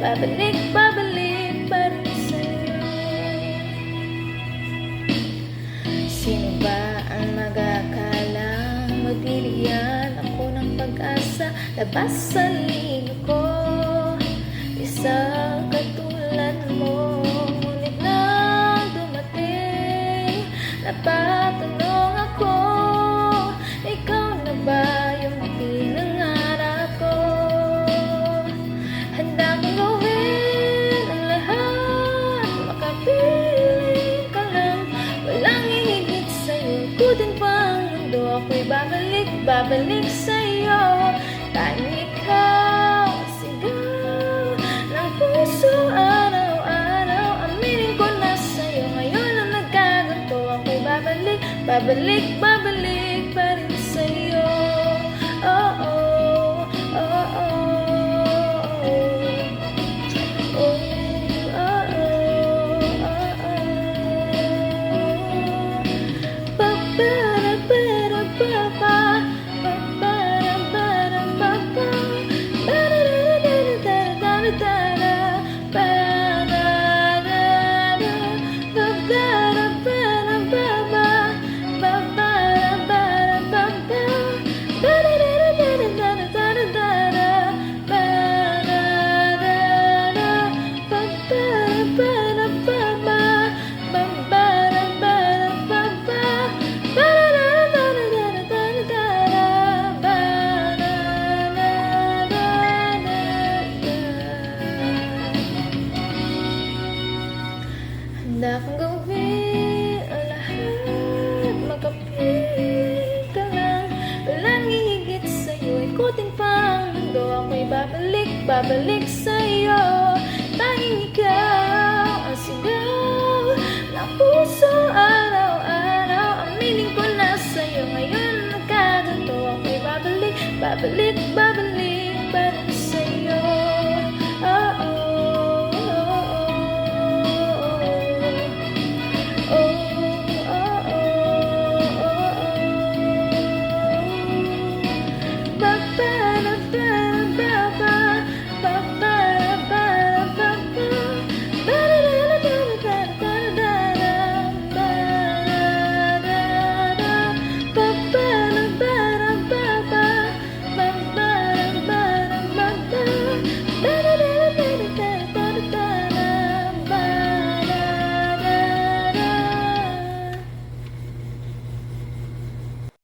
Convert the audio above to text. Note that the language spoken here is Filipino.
babalik, babalik pa rin sa'yo. Sino ba ang mag-akalang mabibigyan ako ng pag-asa? Labas sa lino ko, isang katulad mo. Ngunit nang dumating, napatanong ako, ikaw na ba yung pinangarap ko? Handa kong gawin ang lahat, makapiling ka lang, walang hihigit sa'yo. Ikutin pa ang mundo, ako'y babalik, babalik sa'yo. Tanging ikaw, sigaw ng puso araw-araw. Aminin ko na sa'yo, ngayon ang nagkaganto. Ako'y babalik, babalik, babalik pa rin sa'yo. Oh, oh, oh, oh, oh, oh, oh, handa kong gawin ang lahat, makapiling ka lang, walang hihigit sa'yo. Ikutin pa ang mundo, ako'y babalik, babalik sa'yo. Tanging ikaw ang sigaw ng puso araw-araw. Aminin ko na sa'yo, ngayon nagkaganto. Ako'y babalik, babalik, babalik